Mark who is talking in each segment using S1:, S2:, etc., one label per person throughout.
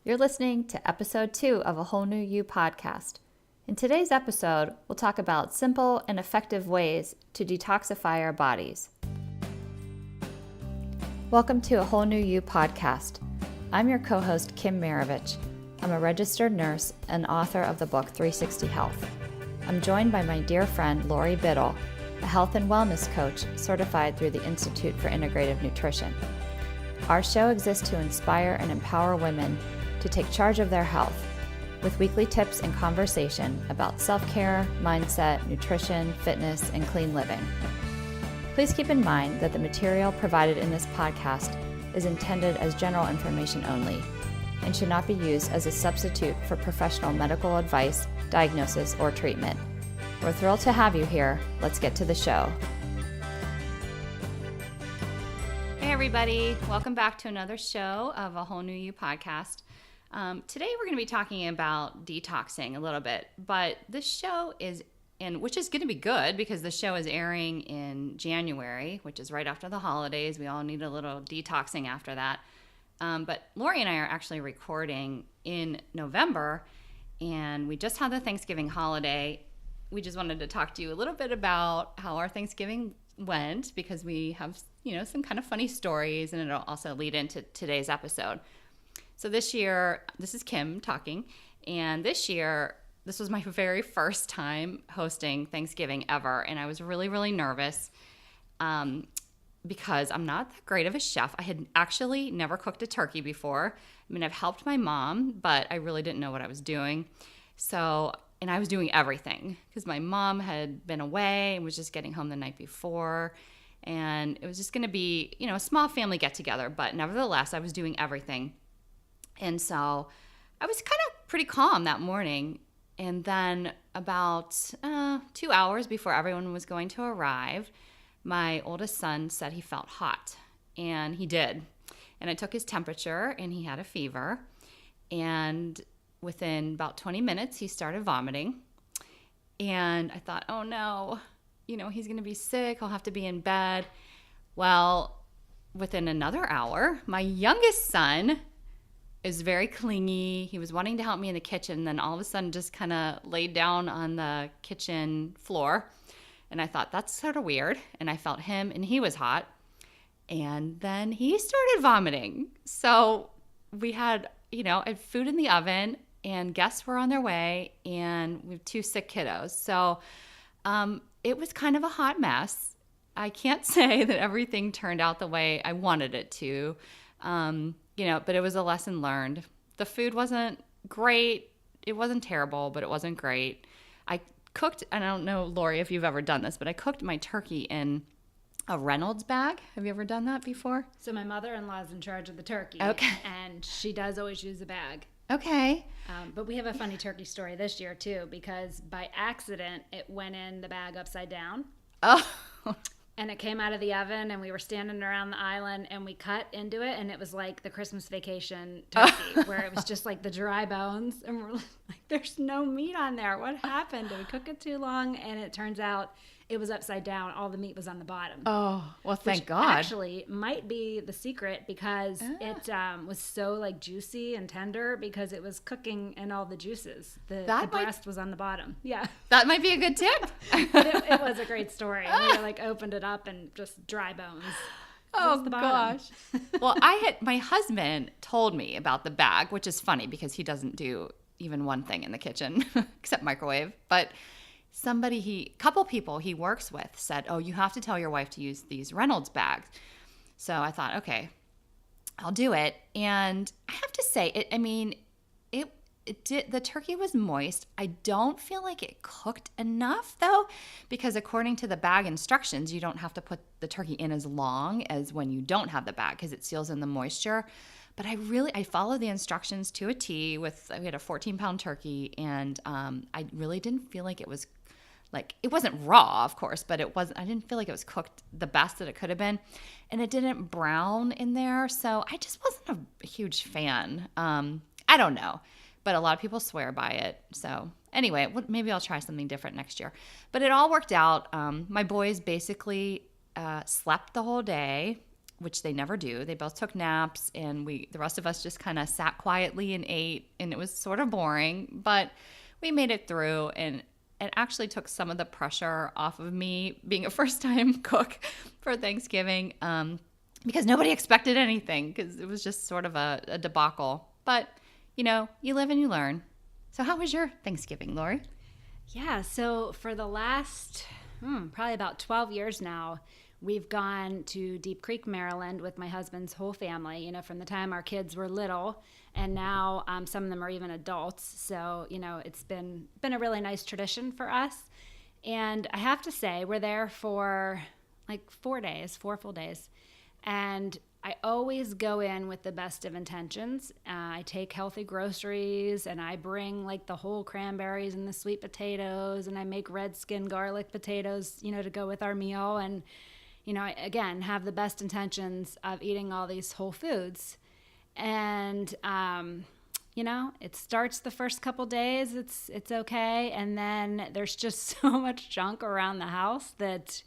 S1: You're listening to episode 2 of A Whole New You podcast. In today's episode, we'll talk about simple and effective ways to detoxify our bodies. Welcome to A Whole New You podcast. I'm your co-host, Kim Maravich. I'm a registered nurse and author of the book 360 Health. I'm joined by my dear friend, Laurie, a health and wellness coach certified through the Institute for Integrative Nutrition. Our show exists to inspire and empower women to take charge of their health, with weekly tips and conversation about self-care, mindset, nutrition, fitness, and clean living. Please keep in mind that the material provided in this podcast is intended as general information only and should not be used as a substitute for professional medical advice, diagnosis, or treatment. We're thrilled to have you here. Let's get to the show. Hey everybody, welcome back to another show of A Whole New You podcast. Today we're going to be talking about detoxing a little bit, but this show which is going to be good because the show is airing in January, which is right after the holidays. We all need a little detoxing after that. But Laurie and I are actually recording in November, and we just had the Thanksgiving holiday. We just wanted to talk to you a little bit about how our Thanksgiving went because we have, some kind of funny stories, and it'll also lead into today's episode. So this year, this is Kim talking, and this year, this was my very first time hosting Thanksgiving ever, and I was really, really nervous because I'm not that great of a chef. I had actually never cooked a turkey before. I mean, I've helped my mom, but I really didn't know what I was doing. And I was doing everything because my mom had been away and was just getting home the night before, and it was just going to be, a small family get-together, but nevertheless, I was doing everything. And so I was kind of pretty calm that morning. And then about 2 hours before everyone was going to arrive, my oldest son said he felt hot. And he did. And I took his temperature, and he had a fever. And within about 20 minutes, he started vomiting. And I thought, oh no, he's going to be sick. He'll have to be in bed. Well, within another hour, my youngest son is very clingy. He was wanting to help me in the kitchen, then all of a sudden just kind of laid down on the kitchen floor. And I thought, that's sort of weird. And I felt him, and he was hot. And then he started vomiting. So we had, food in the oven, and guests were on their way, and we have 2 sick kiddos. So it was kind of a hot mess. I can't say that everything turned out the way I wanted it to. But it was a lesson learned. The food wasn't great. It wasn't terrible, but it wasn't great. I cooked, and I don't know, Laurie, if you've ever done this, but I cooked my turkey in a Reynolds bag. Have you ever done that before?
S2: So my mother-in-law is in charge of the turkey.
S1: Okay.
S2: And she does always use a bag.
S1: Okay.
S2: But we have a funny turkey story this year, too, because by accident, it went in the bag upside down.
S1: Oh.
S2: And it came out of the oven, and we were standing around the island, and we cut into it, and it was like the Christmas Vacation turkey, where it was just like the dry bones, and we're like, there's no meat on there. What happened? Did we cook it too long? And it turns out it was upside down. All the meat was on the bottom.
S1: Oh, well, thank God.
S2: Actually might be the secret because it was so juicy and tender because it was cooking in all the juices. The breast was on the bottom. Yeah.
S1: That might be a good tip.
S2: But it was a great story. We opened it up and just dry bones.
S1: Oh, gosh. Well, my husband told me about the bag, which is funny because he doesn't do even one thing in the kitchen except microwave. But couple people he works with said, oh, you have to tell your wife to use these Reynolds bags. So I thought, okay, I'll do it. And I have to say, the turkey was moist. I don't feel like it cooked enough though, because according to the bag instructions, you don't have to put the turkey in as long as when you don't have the bag because it seals in the moisture. But I followed the instructions to a T. We had a 14-pound turkey, and I really didn't feel like it was it wasn't raw, of course, but I didn't feel like it was cooked the best that it could have been. And it didn't brown in there. So I just wasn't a huge fan. I don't know, but a lot of people swear by it. So anyway, maybe I'll try something different next year. But it all worked out. My boys basically slept the whole day. which they never do. They both took naps, and the rest of us just kind of sat quietly and ate, and it was sort of boring, but we made it through, and it actually took some of the pressure off of me being a first-time cook for Thanksgiving, because nobody expected anything, because it was just sort of a debacle. But, you live and you learn. So how was your Thanksgiving, Laurie?
S2: Yeah, so for the last probably about 12 years now, we've gone to Deep Creek, Maryland with my husband's whole family, from the time our kids were little, and now some of them are even adults. So, it's been a really nice tradition for us. And I have to say, we're there for like 4 full days. And I always go in with the best of intentions. I take healthy groceries, and I bring like the whole cranberries and the sweet potatoes, and I make red skin garlic potatoes, to go with our meal. And, I, again, have the best intentions of eating all these whole foods. And, it starts the first couple days, it's okay. And then there's just so much junk around the house that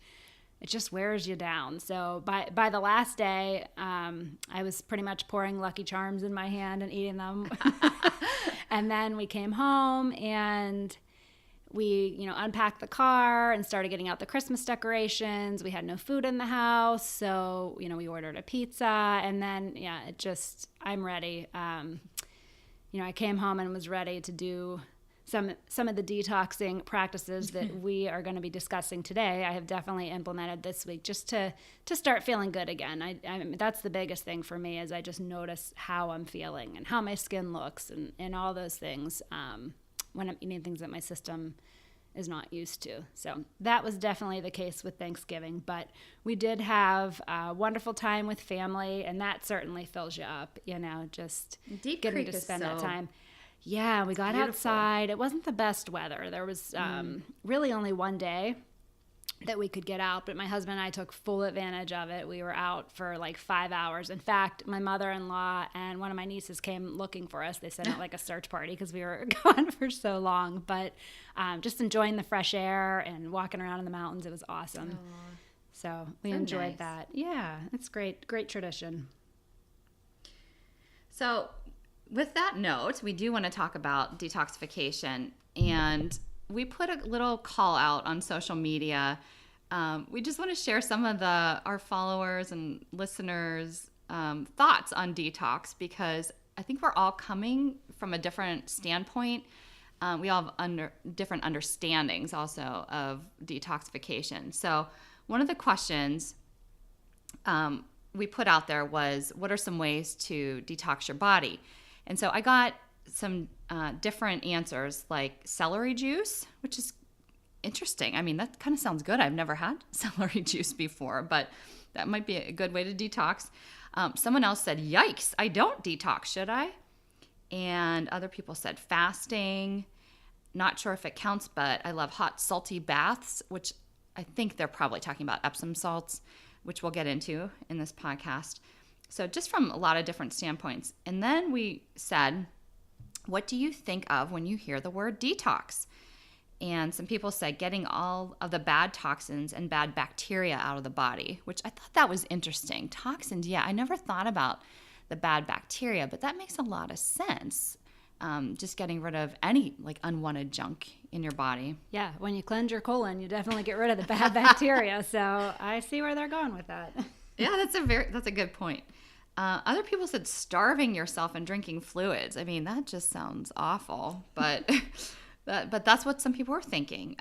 S2: it just wears you down. So by the last day, I was pretty much pouring Lucky Charms in my hand and eating them. And then we came home and we, unpacked the car and started getting out the Christmas decorations. We had no food in the house. So, we ordered a pizza, and then, I'm ready. I came home and was ready to do some of the detoxing practices that we are going to be discussing today. I have definitely implemented this week just to start feeling good again. I that's the biggest thing for me, is I just notice how I'm feeling and how my skin looks and all those things when I'm eating things that my system is not used to. So that was definitely the case with Thanksgiving, but we did have a wonderful time with family, and that certainly fills you up, just
S1: Deep
S2: getting
S1: Creek
S2: to spend
S1: is
S2: that
S1: so
S2: time. Yeah, we got
S1: beautiful.
S2: outside. It wasn't the best weather. There was really only one day that we could get out, but my husband and I took full advantage of it. We were out for like 5 hours. In fact, my mother-in-law and one of my nieces came looking for us. They sent out like a search party because we were gone for so long, but just enjoying the fresh air and walking around in the mountains. It was awesome. So we enjoyed
S1: nice.
S2: that. Yeah, it's great. Great tradition.
S1: So with that note, we do want to talk about detoxification, and we put a little call out on social media. We just want to share some of our followers and listeners' thoughts on detox, because I think we're all coming from a different standpoint. We all have different understandings also of detoxification. So one of the questions we put out there was, what are some ways to detox your body? And so I got some different answers, like celery juice, which is interesting. I mean, that kind of sounds good. I've never had celery juice before, but that might be a good way to detox. Someone else said, yikes, I don't detox, should I? And other people said fasting. Not sure if it counts, but I love hot, salty baths, which I think they're probably talking about Epsom salts, which we'll get into in this podcast. So just from a lot of different standpoints. And then we said, what do you think of when you hear the word detox? And some people said getting all of the bad toxins and bad bacteria out of the body, which I thought that was interesting. Toxins, yeah, I never thought about the bad bacteria, but that makes a lot of sense. Just getting rid of any like unwanted junk in your body.
S2: Yeah, when you cleanse your colon, you definitely get rid of the bad bacteria. So I see where they're going with that.
S1: Yeah, that's a good point. Other people said starving yourself and drinking fluids. I mean, that just sounds awful, but but that's what some people are thinking.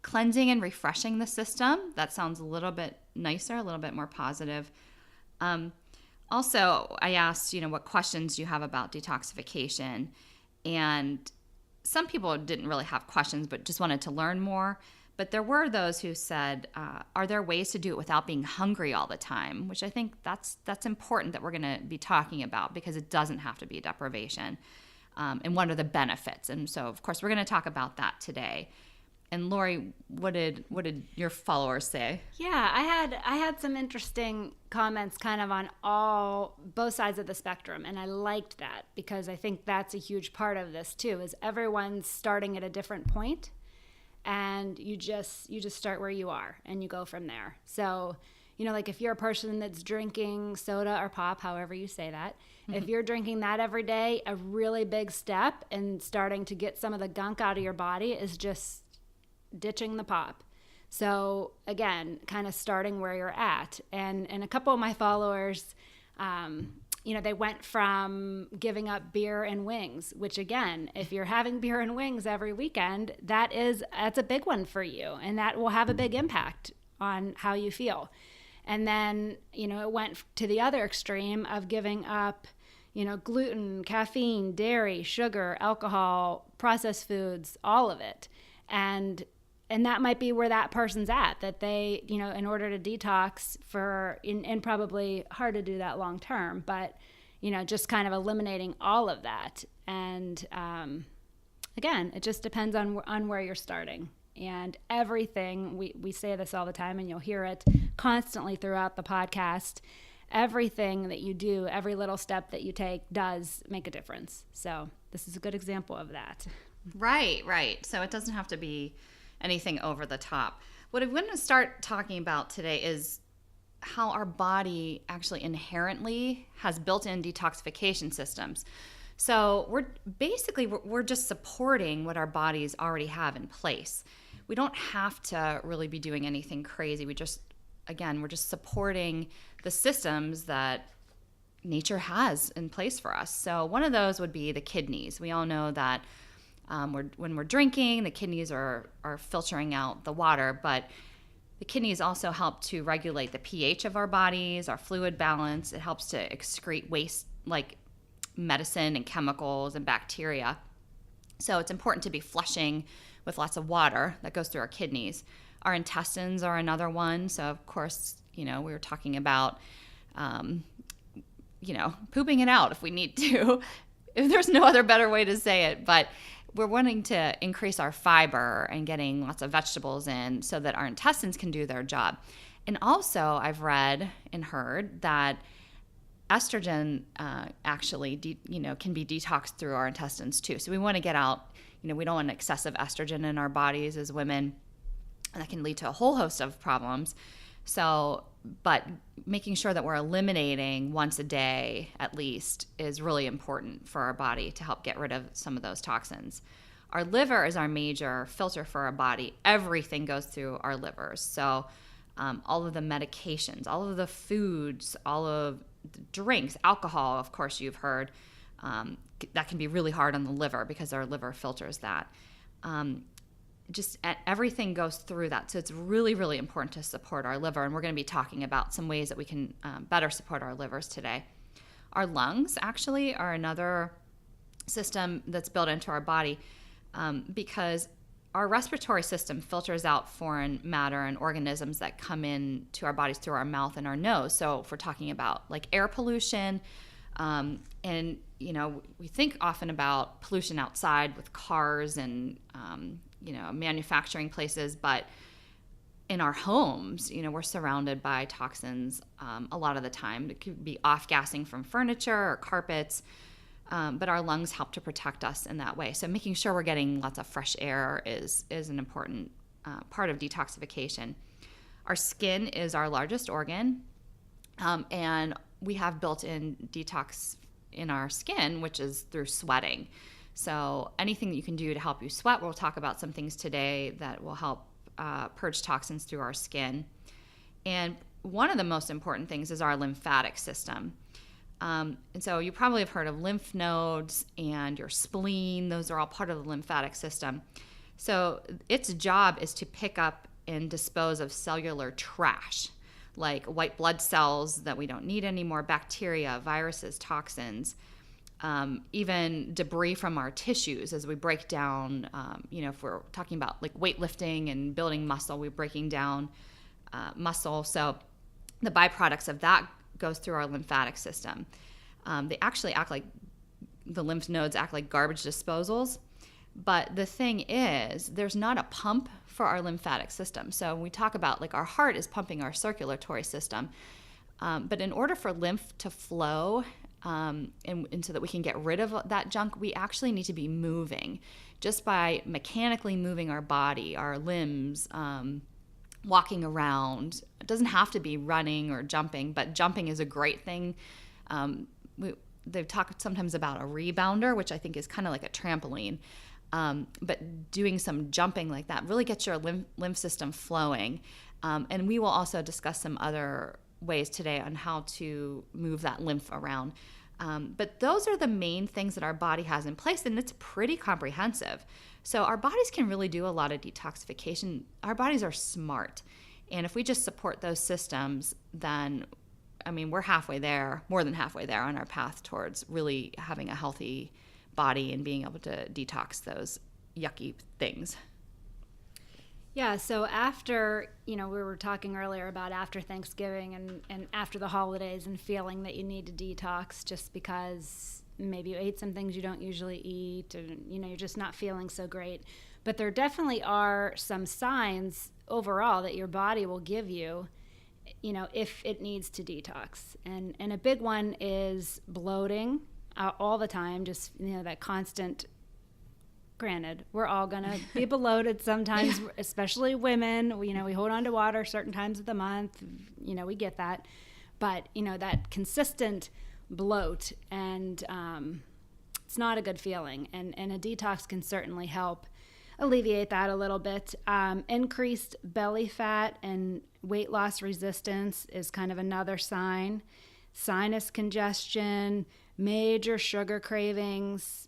S1: Cleansing and refreshing the system, that sounds a little bit nicer, a little bit more positive. Also, I asked, what questions do you have about detoxification? And some people didn't really have questions, but just wanted to learn more. But there were those who said, are there ways to do it without being hungry all the time? Which I think that's important that we're going to be talking about, because it doesn't have to be deprivation. And what are the benefits? And so, of course, we're going to talk about that today. And Laurie, what did your followers say?
S2: Yeah, I had some interesting comments kind of on both sides of the spectrum, and I liked that, because I think that's a huge part of this too, is everyone's starting at a different point, and you just start where you are and you go from there. So, like if you're a person that's drinking soda or pop, however you say that, if you're drinking that every day, a really big step in starting to get some of the gunk out of your body is just ditching the pop. So again, kind of starting where you're at. And a couple of my followers, they went from giving up beer and wings, which again, if you're having beer and wings every weekend, that's a big one for you. And that will have a big impact on how you feel. And then, it went to the other extreme of giving up, gluten, caffeine, dairy, sugar, alcohol, processed foods, all of it. And that might be where that person's at, that they, in order to detox and probably hard to do that long term, but, just kind of eliminating all of that. And again, it just depends on where you're starting. And everything, we say this all the time, and you'll hear it constantly throughout the podcast, everything that you do, every little step that you take does make a difference. So this is a good example of that.
S1: Right. So it doesn't have to be anything over the top. What I want to start talking about today is how our body actually inherently has built-in detoxification systems. So we're just supporting what our bodies already have in place. We don't have to really be doing anything crazy. We're just supporting the systems that nature has in place for us. So one of those would be the kidneys. We all know that when we're drinking, the kidneys are filtering out the water, but the kidneys also help to regulate the pH of our bodies, our fluid balance. It helps to excrete waste like medicine and chemicals and bacteria. So it's important to be flushing with lots of water that goes through our kidneys. Our intestines are another one. So of course, we were talking about, pooping it out if we need to. If there's no other better way to say it, but we're wanting to increase our fiber and getting lots of vegetables in so that our intestines can do their job. And also I've read and heard that estrogen actually, can be detoxed through our intestines too. So we want to get out, we don't want excessive estrogen in our bodies as women, and that can lead to a whole host of problems. So, but making sure that we're eliminating once a day at least is really important for our body to help get rid of some of those toxins. Our liver is our major filter for our body. Everything goes through our livers. So all of the medications, all of the foods, all of the drinks, alcohol, of course you've heard, that can be really hard on the liver because our liver filters that. Everything goes through that. So it's really, really important to support our liver. And we're going to be talking about some ways that we can better support our livers today. Our lungs actually are another system that's built into our body because our respiratory system filters out foreign matter and organisms that come in to our bodies through our mouth and our nose. So if we're talking about like air pollution, and we think often about pollution outside with cars and manufacturing places, but in our homes, we're surrounded by toxins a lot of the time. It could be off-gassing from furniture or carpets, but our lungs help to protect us in that way. So making sure we're getting lots of fresh air is an important part of detoxification. Our skin is our largest organ, and we have built-in detox in our skin, which is through sweating. So anything that you can do to help you sweat, we'll talk about some things today that will help purge toxins through our skin. And one of the most important things is our lymphatic system. And so you probably have heard of lymph nodes and your spleen. Those are all part of the lymphatic system. So its job is to pick up and dispose of cellular trash, like white blood cells that we don't need anymore, bacteria, viruses, toxins, even debris from our tissues as we break down, if we're talking about like weightlifting and building muscle, we're breaking down muscle. So the byproducts of that goes through our lymphatic system. They actually the lymph nodes act like garbage disposals. But the thing is, there's not a pump for our lymphatic system. So when we talk about like our heart is pumping our circulatory system. But in order for lymph to flow and so that we can get rid of that junk, we actually need to be moving. Just by mechanically moving our body, our limbs, walking around. It doesn't have to be running or jumping, but jumping is a great thing. They've talked sometimes about a rebounder, which I think is kind of like a trampoline. But doing some jumping like that really gets your lymph system flowing. And we will also discuss some other ways today on how to move that lymph around. But those are the main things that our body has in place, and it's pretty comprehensive. So our bodies can really do a lot of detoxification. Our bodies are smart. And if we just support those systems, then, I mean, we're halfway there, more than halfway there on our path towards really having a healthy body and being able to detox those yucky things.
S2: Yeah, so after, we were talking earlier about after Thanksgiving and after the holidays and feeling that you need to detox just because maybe you ate some things you don't usually eat and, you're just not feeling so great. But there definitely are some signs overall that your body will give you, if it needs to detox. And a big one is bloating all the time, just, that constant. Granted, we're all going to be bloated sometimes, especially women. We hold on to water certain times of the month. We get that. But, that consistent bloat, and it's not a good feeling. And a detox can certainly help alleviate that a little bit. Increased belly fat and weight loss resistance is kind of another sign. Sinus congestion, major sugar cravings.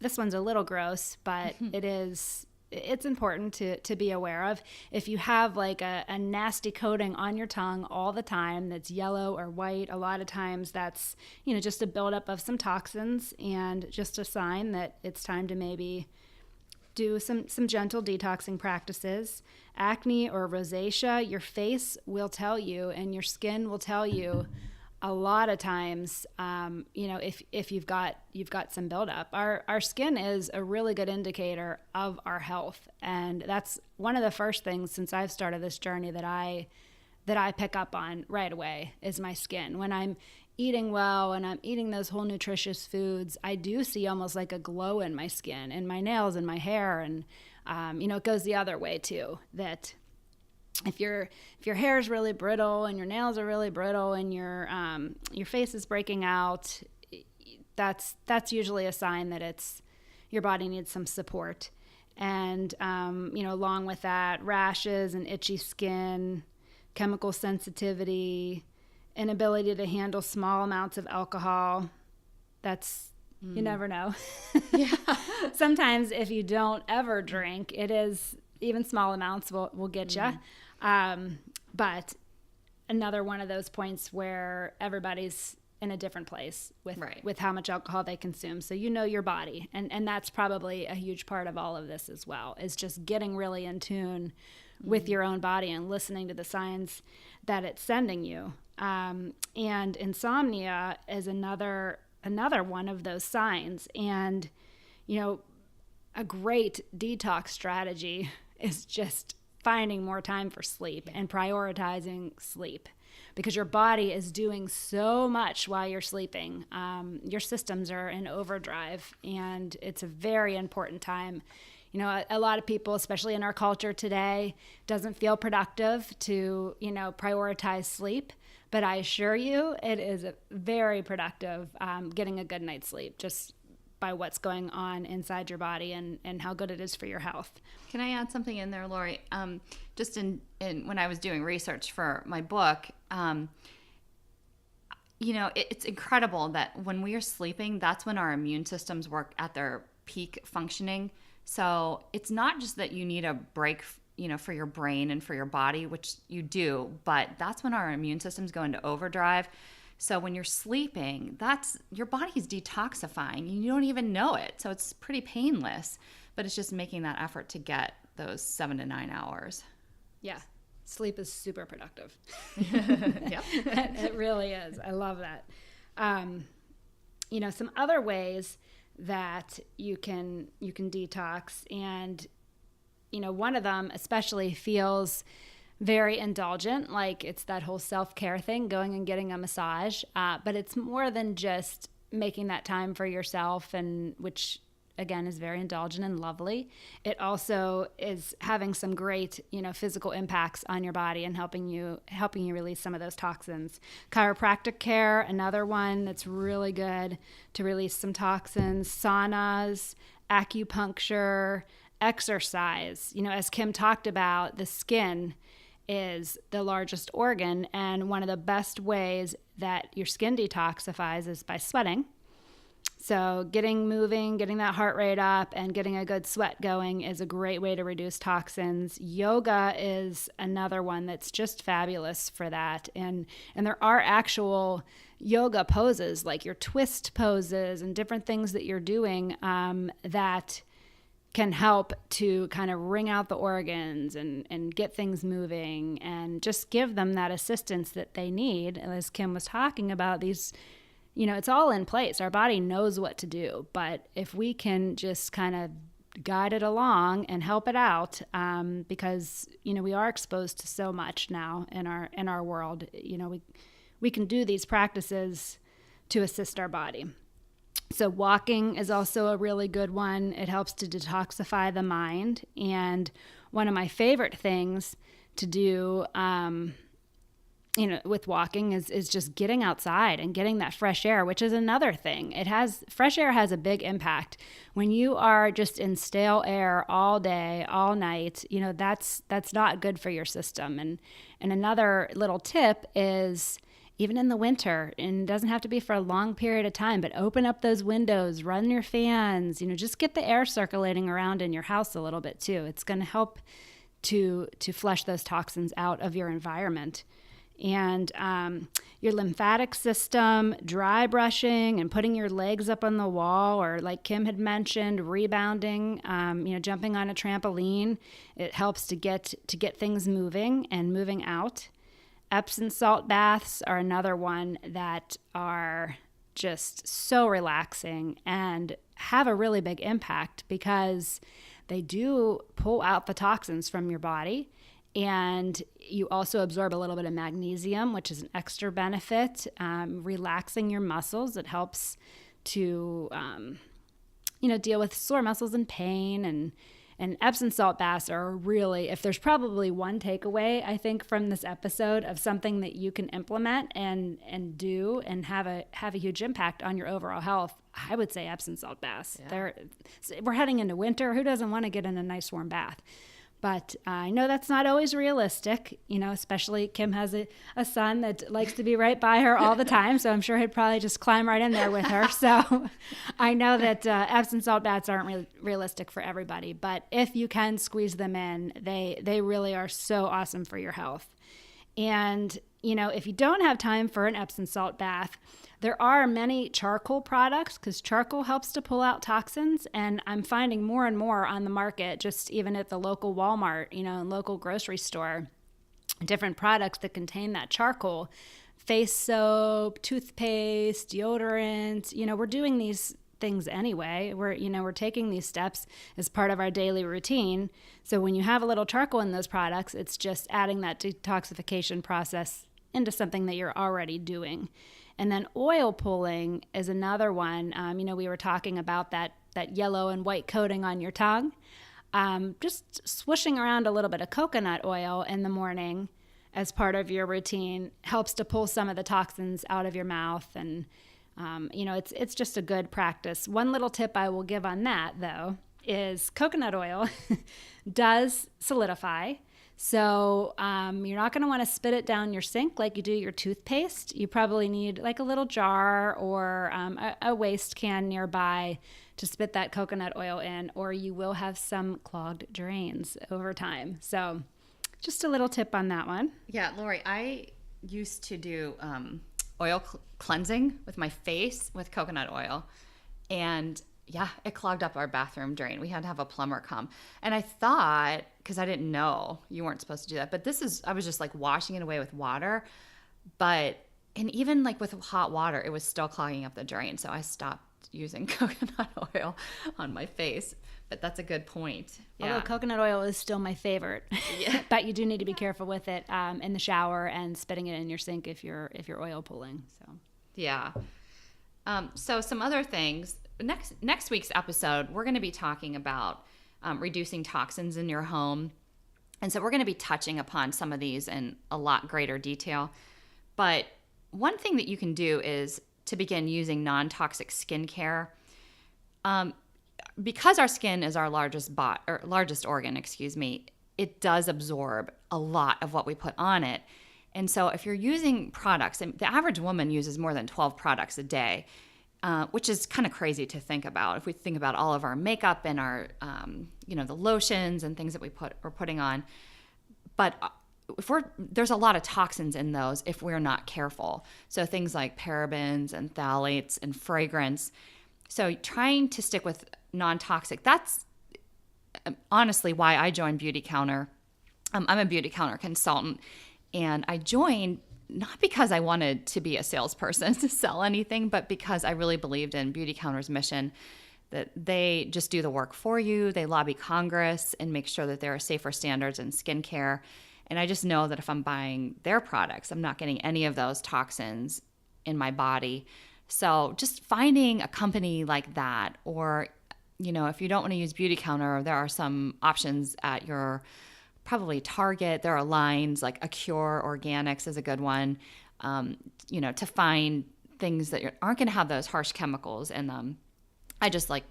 S2: This one's a little gross, but it's important to be aware of. If you have like a nasty coating on your tongue all the time that's yellow or white, a lot of times that's, just a buildup of some toxins and just a sign that it's time to maybe do some gentle detoxing practices. Acne or rosacea, your face will tell you and your skin will tell you a lot of times, if you've got some buildup. Our skin is a really good indicator of our health, and that's one of the first things since I've started this journey that I pick up on right away is my skin. When I'm eating well and I'm eating those whole nutritious foods, I do see almost like a glow in my skin and my nails and my hair, and it goes the other way too. That if your hair is really brittle and your nails are really brittle and your face is breaking out, that's usually a sign that it's your body needs some support. And along with that, rashes and itchy skin, chemical sensitivity, inability to handle small amounts of alcohol. You never know.
S1: Yeah.
S2: Sometimes if you don't ever drink, it is even small amounts will get you. But another one of those points where everybody's in a different place with how much alcohol they consume. So your body. And that's probably a huge part of all of this as well, is just getting really in tune with your own body and listening to the signs that it's sending you. And insomnia is another one of those signs. And, a great detox strategy is just finding more time for sleep and prioritizing sleep, because your body is doing so much while you're sleeping. Your systems are in overdrive, and it's a very important time. A lot of people, especially in our culture today, doesn't feel productive to, prioritize sleep. But I assure you, it is very productive getting a good night's sleep, just by what's going on inside your body and how good it is for your health.
S1: Can I add something in there, Laurie? Just in when I was doing research for my book, it's incredible that when we are sleeping, that's when our immune systems work at their peak functioning. So it's not just that you need a break, for your brain and for your body, which you do, but that's when our immune systems go into overdrive. So when you're sleeping, that's your body's detoxifying and you don't even know it. So it's pretty painless, but it's just making that effort to get those 7 to 9 hours.
S2: Yeah. Sleep is super productive.
S1: Yep.
S2: It really is. I love that. Some other ways that you can detox, and one of them especially feels very indulgent, like it's that whole self-care thing, going and getting a massage, but it's more than just making that time for yourself, and which again is very indulgent and lovely. It also is having some great, physical impacts on your body and helping you release some of those toxins. Chiropractic care, another one that's really good to release some toxins. Saunas, acupuncture, exercise. As Kim talked about, the skin is the largest organ, and one of the best ways that your skin detoxifies is by sweating. So getting moving, getting that heart rate up, and getting a good sweat going is a great way to reduce toxins. Yoga is another one that's just fabulous for that. And there are actual yoga poses, like your twist poses and different things that you're doing that can help to kind of wring out the organs and get things moving and just give them that assistance that they need. As Kim was talking about, these, it's all in place. Our body knows what to do, but if we can just kind of guide it along and help it out, because, we are exposed to so much now in our world, we can do these practices to assist our body. So walking is also a really good one. It helps to detoxify the mind. And one of my favorite things to do, with walking is just getting outside and getting that fresh air, which is another thing. Fresh air has a big impact. When you are just in stale air all day, all night, that's not good for your system. And another little tip is, even in the winter, and it doesn't have to be for a long period of time, but open up those windows, run your fans, just get the air circulating around in your house a little bit too. It's going to help to flush those toxins out of your environment. And your lymphatic system, dry brushing and putting your legs up on the wall, or like Kim had mentioned, rebounding, jumping on a trampoline. It helps to get things moving and moving out. Epsom salt baths are another one that are just so relaxing and have a really big impact because they do pull out the toxins from your body. And you also absorb a little bit of magnesium, which is an extra benefit. Relaxing your muscles, it helps to, deal with sore muscles and pain. And Epsom salt baths are really, if there's probably one takeaway, I think, from this episode of something that you can implement and do and have a huge impact on your overall health, I would say Epsom salt baths. Yeah. We're heading into winter. Who doesn't want to get in a nice warm bath? But I know that's not always realistic, especially Kim has a son that likes to be right by her all the time. So I'm sure he'd probably just climb right in there with her. So I know that Epsom salt baths aren't really realistic for everybody. But if you can squeeze them in, they really are so awesome for your health. And, if you don't have time for an Epsom salt bath, there are many charcoal products because charcoal helps to pull out toxins. And I'm finding more and more on the market, just even at the local Walmart, and local grocery store, different products that contain that charcoal. Face soap, toothpaste, deodorant. We're doing these things anyway. We're taking these steps as part of our daily routine. So when you have a little charcoal in those products, it's just adding that detoxification process into something that you're already doing. And then oil pulling is another one. We were talking about that yellow and white coating on your tongue. Just swooshing around a little bit of coconut oil in the morning as part of your routine helps to pull some of the toxins out of your mouth. And, it's just a good practice. One little tip I will give on that, though, is coconut oil does solidify. So you're not going to want to spit it down your sink like you do your toothpaste. You probably need like a little jar or a waste can nearby to spit that coconut oil in, or you will have some clogged drains over time. So just a little tip on that one.
S1: Yeah, Laurie, I used to do oil cleansing with my face with coconut oil, and yeah, it clogged up our bathroom drain. We had to have a plumber come. And I thought, because I didn't know you weren't supposed to do that, but I was just like washing it away with water. And even like with hot water, it was still clogging up the drain. So I stopped using coconut oil on my face. But that's a good point.
S2: Yeah. Although coconut oil is still my favorite. Yeah. But you do need to be careful with it in the shower and spitting it in your sink if you're oil pulling. So
S1: yeah. So some other things next week's episode, we're going to be talking about reducing toxins in your home. And so we're going to be touching upon some of these in a lot greater detail. But one thing that you can do is to begin using non-toxic skincare. Because our skin is our largest organ, it does absorb a lot of what we put on it. And so if you're using products, and the average woman uses more than 12 products a day, which is kind of crazy to think about. If we think about all of our makeup and our, the lotions and things that we're putting on. But there's a lot of toxins in those if we're not careful. So things like parabens and phthalates and fragrance. So trying to stick with non-toxic, that's honestly why I joined Beauty Counter. I'm a Beauty Counter consultant, and I joined not because I wanted to be a salesperson to sell anything, but because I really believed in Beauty Counter's mission that they just do the work for you. They lobby Congress and make sure that there are safer standards in skincare. And I just know that if I'm buying their products, I'm not getting any of those toxins in my body. So just finding a company like that, or, if you don't want to use Beauty Counter, there are some options at your probably Target. There are lines like Acure Organics is a good one, to find things that aren't going to have those harsh chemicals in them.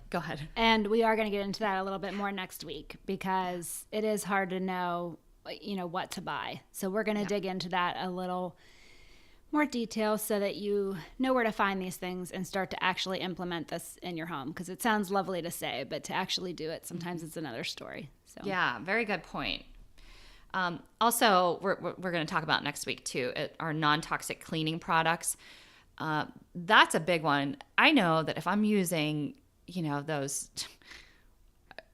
S1: Go ahead.
S2: And we are going to get into that a little bit more next week because it is hard to know, what to buy. So we're going to dig into that a little more detail so that you know where to find these things and start to actually implement this in your home, because it sounds lovely to say, but to actually do it, sometimes it's another story. So
S1: yeah, very good point. Also, we're going to talk about next week too, our non-toxic cleaning products. That's a big one. I know that if I'm using, those,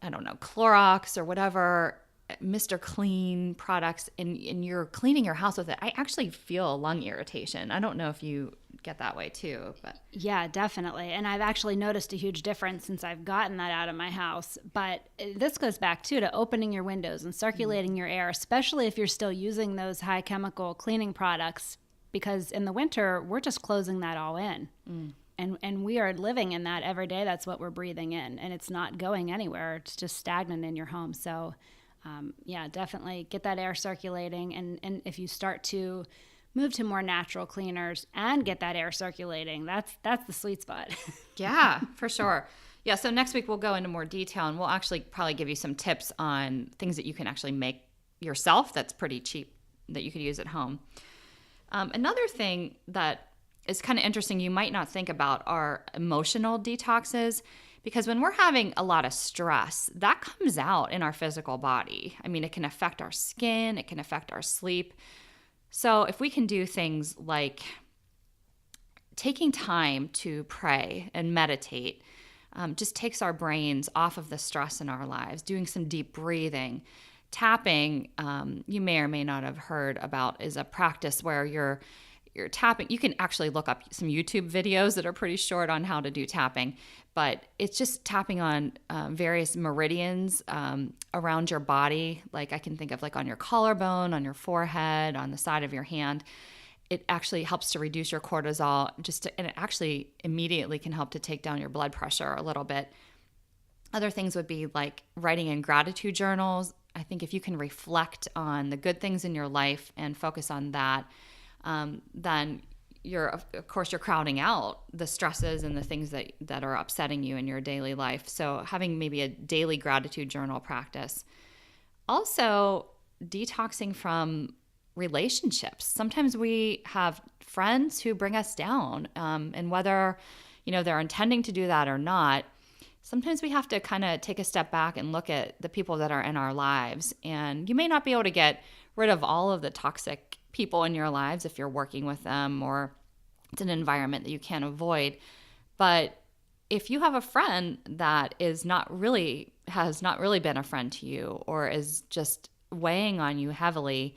S1: I don't know, Clorox or whatever, Mr. Clean products, and you're cleaning your house with it, I actually feel lung irritation. I don't know if you get that way too, but
S2: yeah, definitely. And I've actually noticed a huge difference since I've gotten that out of my house. But this goes back too to opening your windows and circulating your air, especially if you're still using those high chemical cleaning products, because in the winter we're just closing that all in. And we are living in that every day. That's what we're breathing in, and it's not going anywhere. It's just stagnant in your home. So definitely get that air circulating. And if you start to move to more natural cleaners and get that air circulating, that's the sweet spot.
S1: Yeah, for sure. Yeah, so next week we'll go into more detail, and we'll actually probably give you some tips on things that you can actually make yourself that's pretty cheap that you could use at home. Another thing that is kind of interesting you might not think about are emotional detoxes, because when we're having a lot of stress, that comes out in our physical body. I mean, it can affect our skin, it can affect our sleep. So if we can do things like taking time to pray and meditate, just takes our brains off of the stress in our lives. Doing some deep breathing, tapping, you may or may not have heard about, is a practice where you're tapping. You can actually look up some YouTube videos that are pretty short on how to do tapping, but it's just tapping on various meridians around your body. Like I can think of like on your collarbone, on your forehead, on the side of your hand. It actually helps to reduce your cortisol, and it actually immediately can help to take down your blood pressure a little bit. Other things would be like writing in gratitude journals. I think if you can reflect on the good things in your life and focus on that, then you're crowding out the stresses and the things that are upsetting you in your daily life. So having maybe a daily gratitude journal practice. Also, detoxing from relationships. Sometimes we have friends who bring us down, and whether they're intending to do that or not, sometimes we have to kind of take a step back and look at the people that are in our lives. And you may not be able to get rid of all of the toxic people in your lives if you're working with them, or it's an environment that you can't avoid. But if you have a friend that has not really been a friend to you, or is just weighing on you heavily,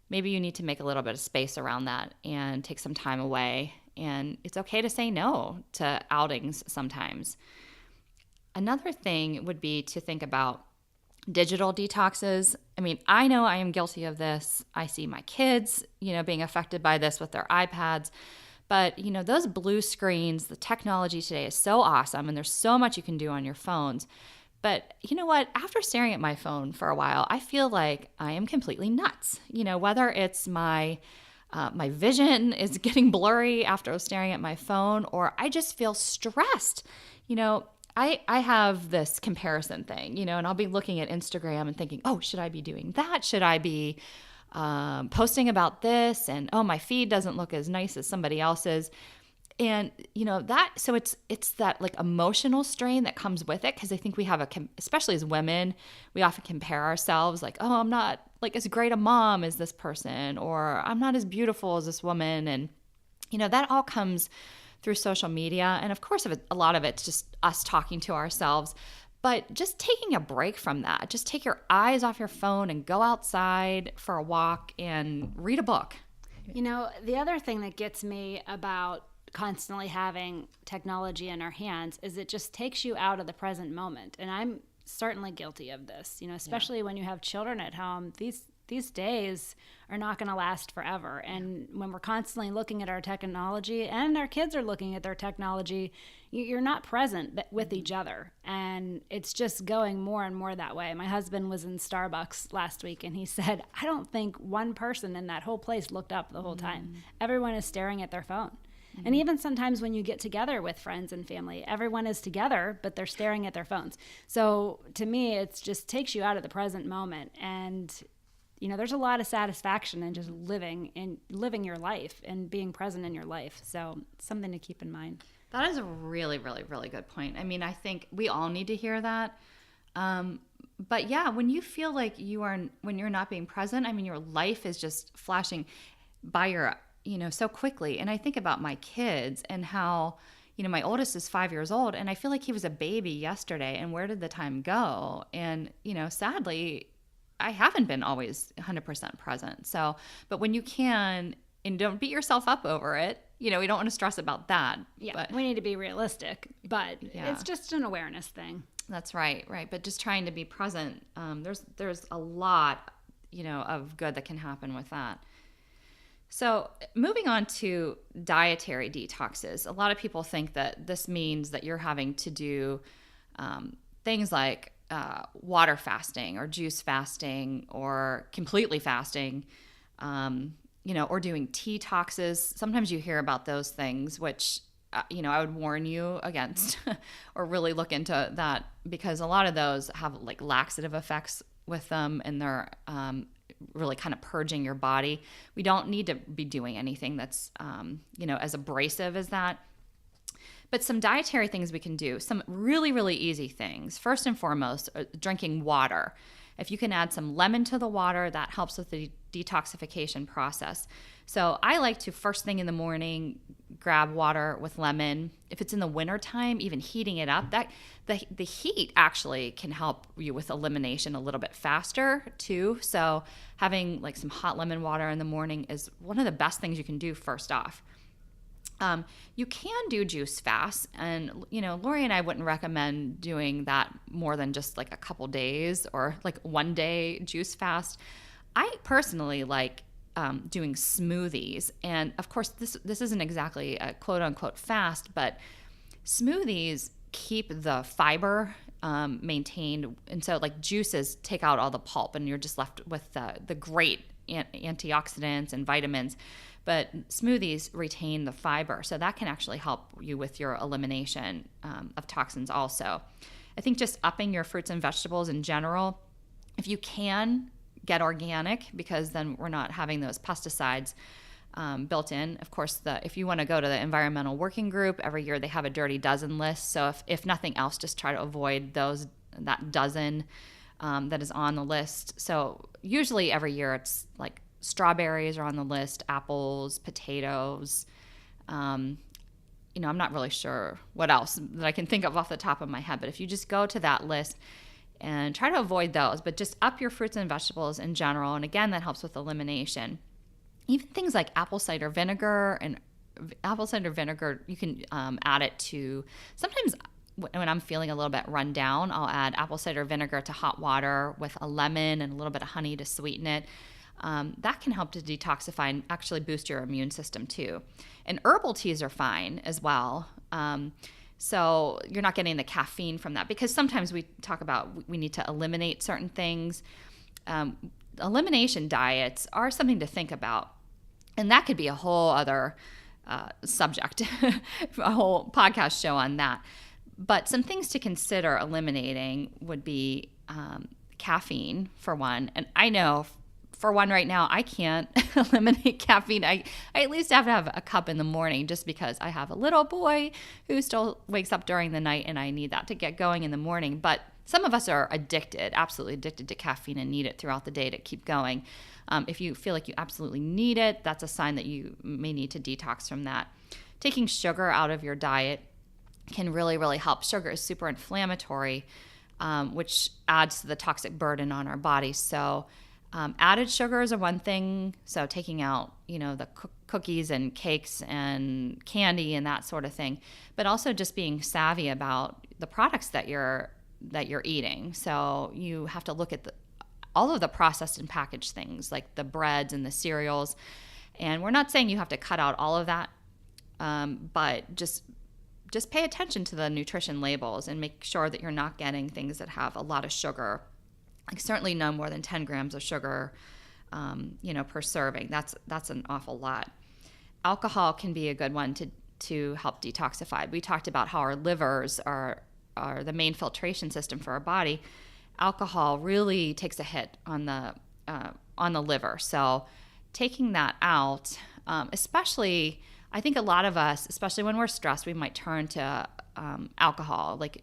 S1: maybe you need to make a little bit of space around that and take some time away. And it's okay to say no to outings sometimes. Another thing would be to think about digital detoxes. I mean, I know I am guilty of this. I see my kids, being affected by this with their iPads. But, you know, those blue screens, the technology today is so awesome, and there's so much you can do on your phones. But you know what? After staring at my phone for a while, I feel like I am completely nuts. You know, whether it's my vision is getting blurry after staring at my phone, or I just feel stressed. You know, I have this comparison thing, you know, and I'll be looking at Instagram and thinking, oh, should I be doing that? Should I be posting about this? And oh, my feed doesn't look as nice as somebody else's. And you know that, so it's that like emotional strain that comes with it, because I think we have especially as women, we often compare ourselves like, oh, I'm not like as great a mom as this person, or I'm not as beautiful as this woman. And you know, that all comes through social media, and of course a lot of it's just us talking to ourselves. But just taking a break from that, just take your eyes off your phone and go outside for a walk and read a book.
S2: You know, the other thing that gets me about constantly having technology in our hands is it just takes you out of the present moment. And I'm certainly guilty of this, you know, especially when you have children at home. These days are not going to last forever. And when we're constantly looking at our technology, and our kids are looking at their technology, you're not present with each other. And it's just going more and more that way. My husband was in Starbucks last week, and he said, I don't think one person in that whole place looked up the whole time. Everyone is staring at their phone. And even sometimes when you get together with friends and family, everyone is together, but they're staring at their phones. So to me, it just takes you out of the present moment. And, you know, there's a lot of satisfaction in just living your life and being present in your life. So something to keep in mind.
S1: That is a really, really, really good point. I mean, I think we all need to hear that. But yeah, when you feel like when you're not being present, I mean, your life is just flashing by so quickly. And I think about my kids and how, you know, my oldest is 5 years old, and I feel like he was a baby yesterday, and where did the time go? And, you know, sadly, I haven't been always 100% present. So, but when you can, and don't beat yourself up over it, you know, we don't want to stress about that.
S2: Yeah,
S1: but
S2: we need to be realistic, but it's just an awareness thing.
S1: That's right. But just trying to be present, there's a lot, you know, of good that can happen with that. So moving on to dietary detoxes, a lot of people think that this means that you're having to do things like water fasting or juice fasting or completely fasting, you know, or doing detoxes. Sometimes you hear about those things, which, you know, I would warn you against or really look into that, because a lot of those have like laxative effects with them, and they're really kind of purging your body. We don't need to be doing anything that's, you know, as abrasive as that. But some dietary things we can do, some really, really easy things. First and foremost, drinking water. If you can add some lemon to the water, that helps with the detoxification process. So I like to, first thing in the morning, grab water with lemon. If it's in the wintertime, even heating it up, the heat actually can help you with elimination a little bit faster too. So having like some hot lemon water in the morning is one of the best things you can do first off. You can do juice fasts, and you know, Laurie and I wouldn't recommend doing that more than just like a couple days or like 1 day juice fast. I personally like doing smoothies, and of course this isn't exactly a quote unquote fast, but smoothies keep the fiber maintained, and so like juices take out all the pulp, and you're just left with the great antioxidants and vitamins. But smoothies retain the fiber, so that can actually help you with your elimination of toxins also. I think just upping your fruits and vegetables in general, if you can, get organic, because then we're not having those pesticides built in. Of course, if you want to go to the environmental working group, every year they have a dirty dozen list. So if nothing else, just try to avoid that dozen that is on the list. So usually every year it's like strawberries are on the list, apples, potatoes. You know, I'm not really sure what else that I can think of off the top of my head, but if you just go to that list and try to avoid those, but just up your fruits and vegetables in general. And again, that helps with elimination. Even things like apple cider vinegar, you can add it to, sometimes when I'm feeling a little bit run down, I'll add apple cider vinegar to hot water with a lemon and a little bit of honey to sweeten it. that can help to detoxify and actually boost your immune system too. And herbal teas are fine as well. So you're not getting the caffeine from that, because sometimes we talk about we need to eliminate certain things. Elimination diets are something to think about. And that could be a whole other subject, a whole podcast show on that. But some things to consider eliminating would be caffeine, for one. And I know, for one, right now, I can't eliminate caffeine. I at least have to have a cup in the morning, just because I have a little boy who still wakes up during the night, and I need that to get going in the morning. But some of us are addicted, absolutely addicted to caffeine, and need it throughout the day to keep going. If you feel like you absolutely need it, that's a sign that you may need to detox from that. Taking sugar out of your diet can really, really help. Sugar is super inflammatory, which adds to the toxic burden on our bodies. So added sugars are one thing. So taking out, the cookies and cakes and candy and that sort of thing, but also just being savvy about the products that you're eating. So you have to look at all of the processed and packaged things, like the breads and the cereals. And we're not saying you have to cut out all of that, but just pay attention to the nutrition labels and make sure that you're not getting things that have a lot of sugar. Like certainly no more than 10 grams of sugar, per serving. That's an awful lot. Alcohol can be a good one to help detoxify. We talked about how our livers are the main filtration system for our body. Alcohol really takes a hit on the liver. So taking that out, especially, I think a lot of us, especially when we're stressed, we might turn to alcohol. Like,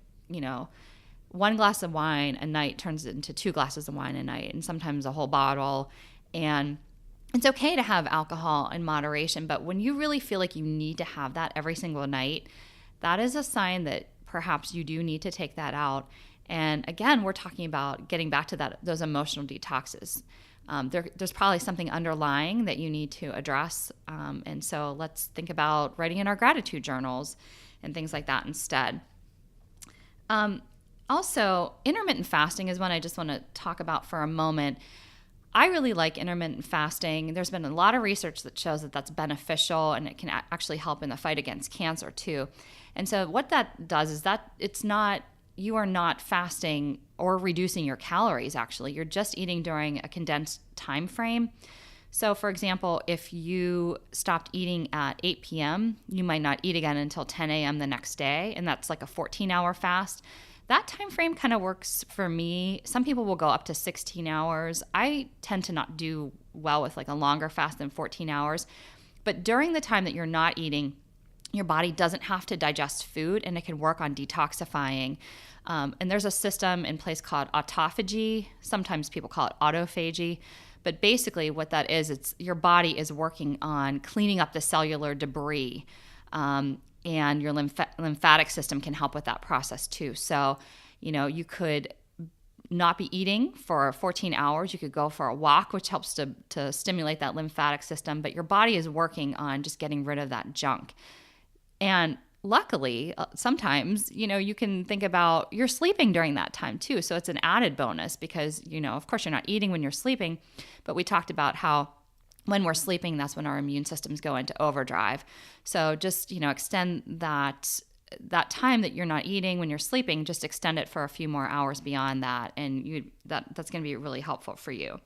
S1: one glass of wine a night turns into 2 glasses of wine a night, and sometimes a whole bottle. And it's okay to have alcohol in moderation, but when you really feel like you need to have that every single night, that is a sign that perhaps you do need to take that out. And again, we're talking about getting back to those emotional detoxes. There's probably something underlying that you need to address. And so let's think about writing in our gratitude journals and things like that instead. Also, intermittent fasting is one I just want to talk about for a moment. I really like intermittent fasting. There's been a lot of research that shows that that's beneficial, and it can actually help in the fight against cancer too. And so what that does is that you are not fasting or reducing your calories, actually. You're just eating during a condensed time frame. So for example, if you stopped eating at 8 p.m., you might not eat again until 10 a.m. the next day, and that's like a 14-hour fast. That time frame kind of works for me. Some people will go up to 16 hours. I tend to not do well with like a longer fast than 14 hours. But during the time that you're not eating, your body doesn't have to digest food, and it can work on detoxifying. And there's a system in place called autophagy. Sometimes people call it autophagy. But basically what that is, it's your body is working on cleaning up the cellular debris. And your lymphatic system can help with that process too. So, you could not be eating for 14 hours. You could go for a walk, which helps to stimulate that lymphatic system. But your body is working on just getting rid of that junk. And luckily, sometimes, you can think about you're sleeping during that time too. So it's an added bonus because, of course, you're not eating when you're sleeping. But we talked about how when we're sleeping, that's when our immune systems go into overdrive. So just, extend that time that you're not eating when you're sleeping, just extend it for a few more hours beyond that. And that's going to be really helpful for you.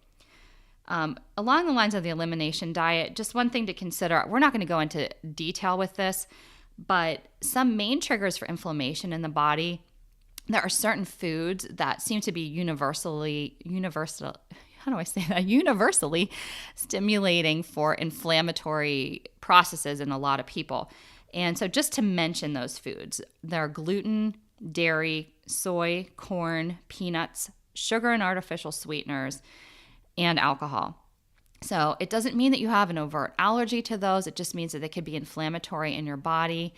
S1: Along the lines of the elimination diet, just one thing to consider, we're not going to go into detail with this, but some main triggers for inflammation in the body, there are certain foods that seem to be universally stimulating for inflammatory processes in a lot of people. And so just to mention those foods, there are gluten, dairy, soy, corn, peanuts, sugar and artificial sweeteners, and alcohol. So it doesn't mean that you have an overt allergy to those. It just means that they could be inflammatory in your body.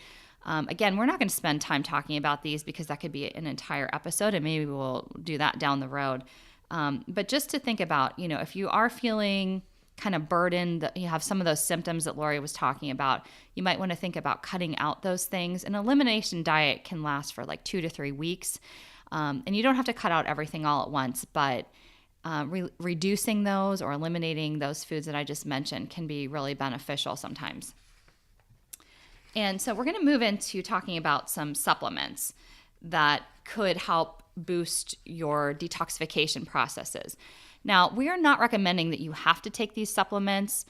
S1: Again, we're not going to spend time talking about these because that could be an entire episode, and maybe we'll do that down the road. But just to think about, if you are feeling kind of burdened, that you have some of those symptoms that Laurie was talking about, you might want to think about cutting out those things. An elimination diet can last for like 2 to 3 weeks. And you don't have to cut out everything all at once, but reducing those or eliminating those foods that I just mentioned can be really beneficial sometimes. And so we're going to move into talking about some supplements that could help boost your detoxification processes. Now, we are not recommending that you have to take these supplements.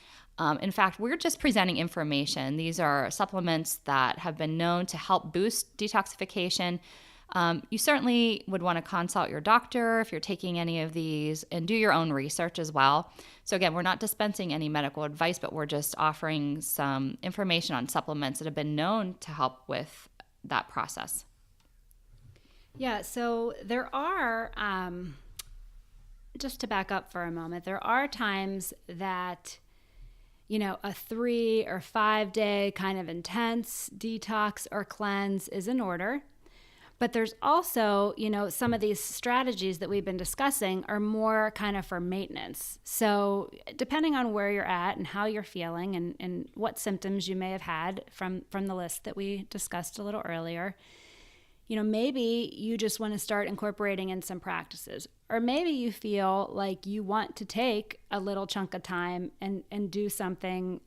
S1: In fact, we're just presenting information. These are supplements that have been known to help boost detoxification. You certainly would want to consult your doctor if you're taking any of these and do your own research as well. So again, we're not dispensing any medical advice, but we're just offering some information on supplements that have been known to help with that process.
S2: Yeah, so there are, just to back up for a moment, there are times that, a 3 or 5 day kind of intense detox or cleanse is in order. But there's also, some of these strategies that we've been discussing are more kind of for maintenance. So depending on where you're at and how you're feeling and what symptoms you may have had from the list that we discussed a little earlier, maybe you just want to start incorporating in some practices. Or maybe you feel like you want to take a little chunk of time and do something,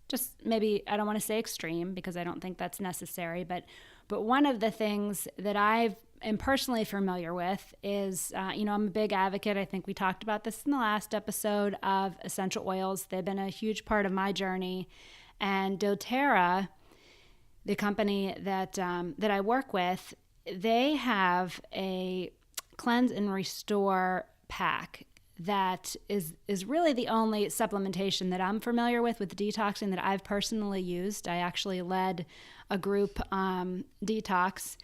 S2: just maybe, I don't want to say extreme because I don't think that's necessary, but one of the things that I am personally familiar with is, I'm a big advocate. I think we talked about this in the last episode of essential oils. They've been a huge part of my journey. And doTERRA, the company that I work with, they have a cleanse and restore pack that is really the only supplementation that I'm familiar with detoxing that I've personally used. I actually led a group detox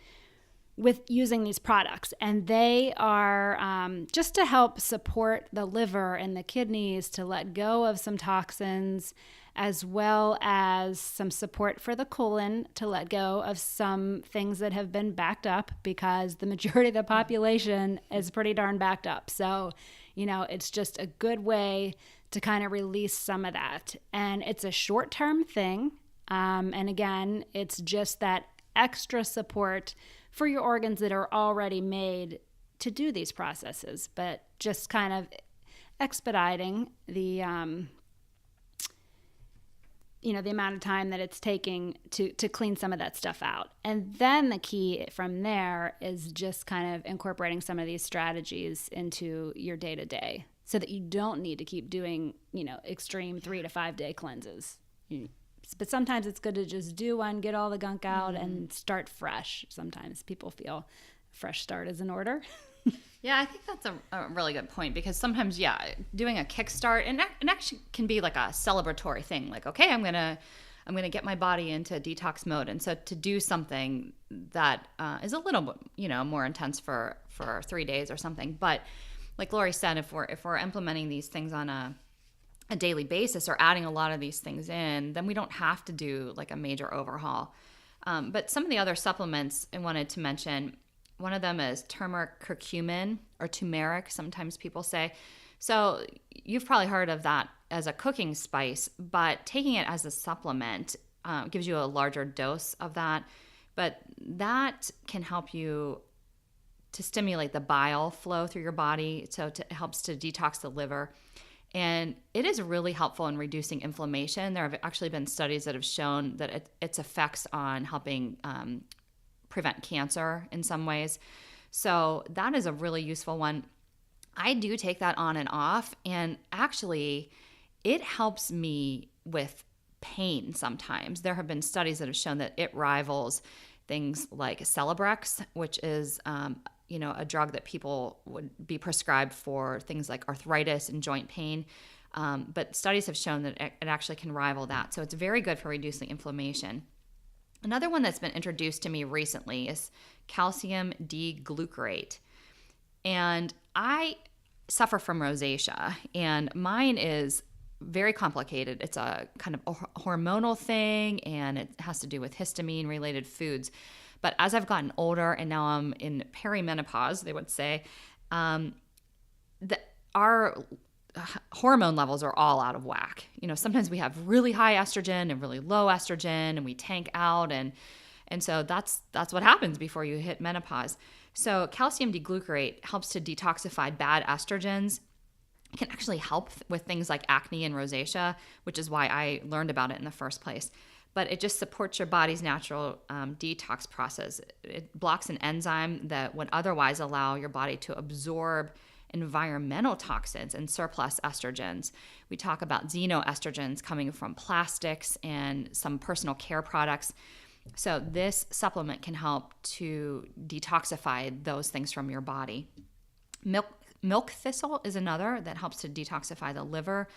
S2: with using these products, and they are just to help support the liver and the kidneys to let go of some toxins, as well as some support for the colon to let go of some things that have been backed up, because the majority of the population is pretty darn backed up. So it's just a good way to kind of release some of that. And it's a short-term thing. And again, it's just that extra support for your organs that are already made to do these processes, but just kind of expediting the amount of time that it's taking to clean some of that stuff out. And then the key from there is just kind of incorporating some of these strategies into your day-to-day so that you don't need to keep doing, extreme 3 to 5 day cleanses. But sometimes it's good to just do one, get all the gunk out, and start fresh. Sometimes people feel a fresh start is in order.
S1: Yeah, I think that's a really good point, because sometimes, doing a kickstart and actually can be like a celebratory thing. Like, okay, I'm gonna get my body into detox mode, and so to do something that is a little bit, more intense for 3 days or something. But like Laurie said, if we're implementing these things on a daily basis or adding a lot of these things in, then we don't have to do like a major overhaul. But some of the other supplements I wanted to mention, one of them is turmeric curcumin, or turmeric, sometimes people say. So you've probably heard of that as a cooking spice, but taking it as a supplement gives you a larger dose of that. But that can help you to stimulate the bile flow through your body, so it helps to detox the liver. And it is really helpful in reducing inflammation. There have actually been studies that have shown that its effects on helping prevent cancer in some ways. So that is a really useful one. I do take that on and off, and actually it helps me with pain sometimes. There have been studies that have shown that it rivals things like Celebrex, which is a drug that people would be prescribed for things like arthritis and joint pain. But studies have shown that it actually can rival that. So it's very good for reducing inflammation. Another one that's been introduced to me recently is calcium D-glucarate. And I suffer from rosacea, and mine is very complicated. It's a kind of a hormonal thing, and it has to do with histamine-related foods. But as I've gotten older, and now I'm in perimenopause, they would say, our hormone levels are all out of whack. Sometimes we have really high estrogen and really low estrogen, and we tank out, and And so that's what happens before you hit menopause. So calcium D-glucarate helps to detoxify bad estrogens. It can actually help with things like acne and rosacea, which is why I learned about it in the first place. But it just supports your body's natural detox process. It blocks an enzyme that would otherwise allow your body to absorb environmental toxins and surplus estrogens. We talk about xenoestrogens coming from plastics and some personal care products. So this supplement can help to detoxify those things from your body. Milk thistle is another that helps to detoxify the liver,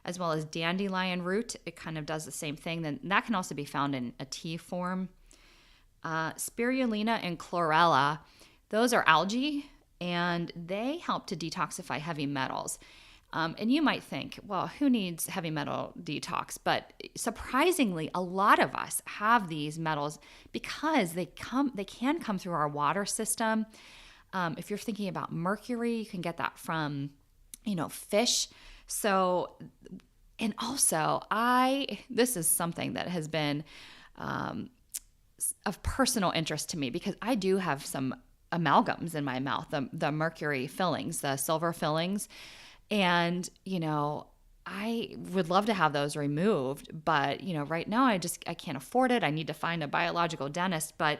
S1: as well as dandelion root. It kind of does the same thing. Then that can also be found in a tea form. Spirulina and chlorella, those are algae, and they help to detoxify heavy metals. And you might think, well, who needs heavy metal detox? But surprisingly, a lot of us have these metals because they can come through our water system. If you're thinking about mercury, you can get that from, fish. So, and also this is something that has been of personal interest to me because I do have some amalgams in my mouth, the mercury fillings, the silver fillings. And, I would love to have those removed, but, right now I can't afford it. I need to find a biological dentist. But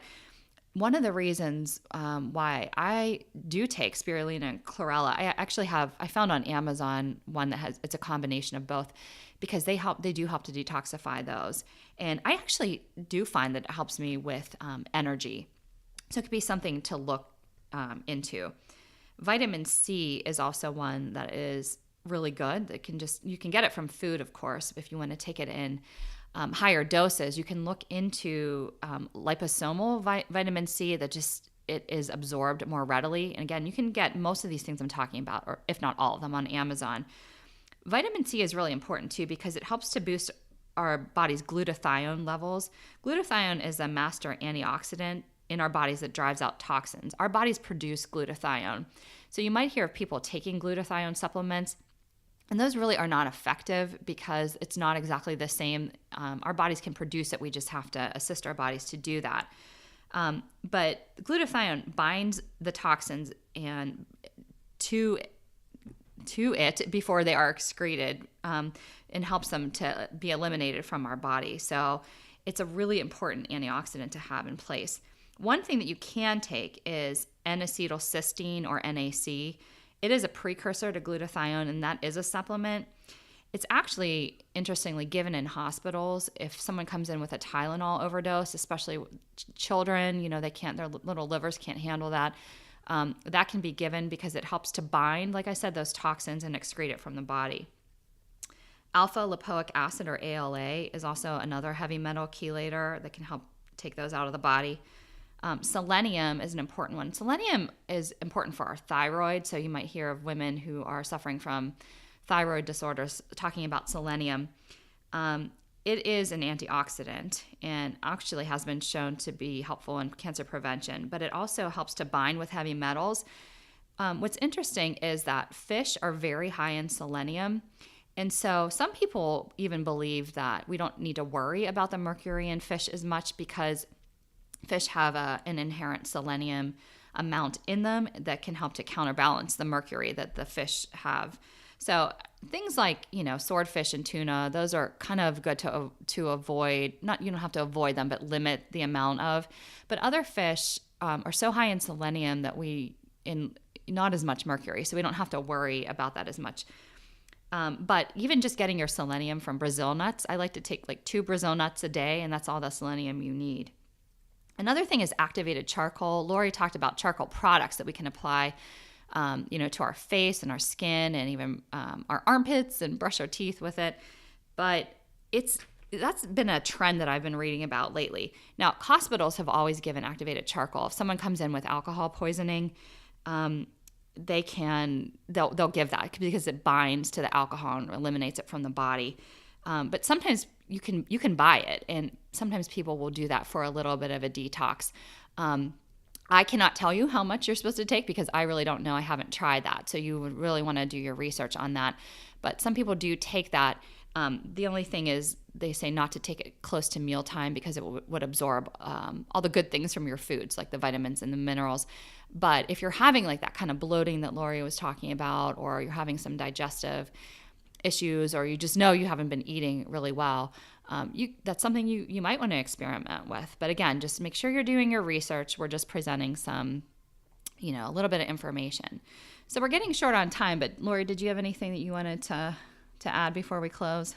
S1: one of the reasons why I do take spirulina and chlorella, I found on Amazon one that it's a combination of both because they do help to detoxify those. And I actually do find that it helps me with energy. So it could be something to look into. Vitamin C is also one that is really good. You can get it from food, of course. If you want to take it in higher doses, you can look into liposomal vitamin C that it is absorbed more readily. And again, you can get most of these things I'm talking about, or if not all of them, on Amazon. Vitamin C is really important too because it helps to boost our body's glutathione levels. Glutathione is a master antioxidant in our bodies that drives out toxins. Our bodies produce glutathione. So you might hear of people taking glutathione supplements, and those really are not effective because it's not exactly the same. Our bodies can produce it. We just have to assist our bodies to do that. But glutathione binds the toxins and to it before they are excreted and helps them to be eliminated from our body. So it's a really important antioxidant to have in place. One thing that you can take is N-acetylcysteine or NAC. It is a precursor to glutathione, and that is a supplement. It's actually, interestingly, given in hospitals. If someone comes in with a Tylenol overdose, especially children, their little livers can't handle that. That can be given because it helps to bind, like I said, those toxins and excrete it from the body. Alpha lipoic acid, or ALA, is also another heavy metal chelator that can help take those out of the body. Selenium is an important one. Selenium is important for our thyroid, so you might hear of women who are suffering from thyroid disorders talking about selenium. It is an antioxidant and actually has been shown to be helpful in cancer prevention, but it also helps to bind with heavy metals. What's interesting is that fish are very high in selenium, and so some people even believe that we don't need to worry about the mercury in fish as much because fish have an inherent selenium amount in them that can help to counterbalance the mercury that the fish have. So things like, swordfish and tuna, those are kind of good to avoid. You don't have to avoid them, but limit the amount of. But other fish are so high in selenium that not as much mercury, so we don't have to worry about that as much. But even just getting your selenium from Brazil nuts, I like to take like 2 Brazil nuts a day, and that's all the selenium you need. Another thing is activated charcoal. Laurie talked about charcoal products that we can apply, to our face and our skin and even our armpits and brush our teeth with it. But that's been a trend that I've been reading about lately. Now, hospitals have always given activated charcoal. If someone comes in with alcohol poisoning, they'll give that because it binds to the alcohol and eliminates it from the body. But sometimes you can buy it, and sometimes people will do that for a little bit of a detox. I cannot tell you how much you're supposed to take because I really don't know. I haven't tried that. So you would really want to do your research on that. But some people do take that. The only thing is they say not to take it close to mealtime because it would absorb all the good things from your foods, like the vitamins and the minerals. But if you're having like that kind of bloating that Laurie was talking about, or you're having some digestive issues, or you just know you haven't been eating really well, that's something you might want to experiment with. But again, just make sure you're doing your research. We're just presenting some, a little bit of information. So we're getting short on time, but Laurie, did you have anything that you wanted to add before we close?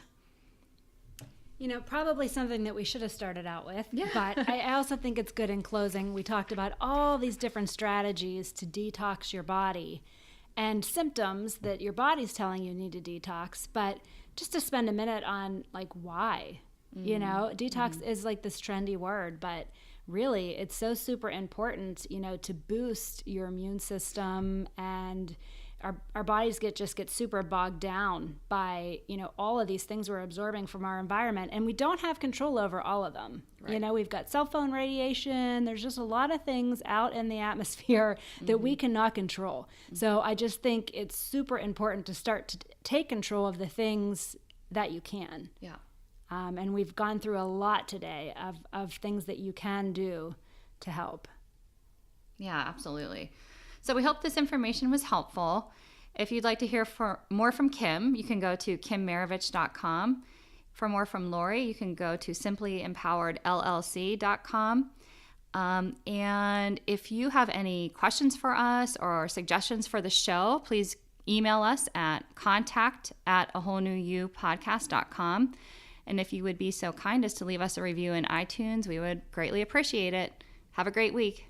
S2: Probably something that we should have started out with.
S1: Yeah.
S2: But I also think it's good in closing. We talked about all these different strategies to detox your body and symptoms that your body's telling you need to detox. But just to spend a minute on like why, detox is like this trendy word, but really it's so super important, to boost your immune system. And our bodies get super bogged down by, all of these things we're absorbing from our environment, and we don't have control over all of them. Right. We've got cell phone radiation. There's just a lot of things out in the atmosphere that we cannot control. So I just think it's super important to start to take control of the things that you can.
S1: Yeah.
S2: And we've gone through a lot today of things that you can do to help.
S1: Yeah, absolutely. So we hope this information was helpful. If you'd like to hear more from Kim, you can go to kimmaravich.com. For more from Laurie, you can go to simplyempoweredllc.com. And if you have any questions for us or suggestions for the show, please email us at contact@awholenewyoupodcast.com. And if you would be so kind as to leave us a review in iTunes, we would greatly appreciate it. Have a great week.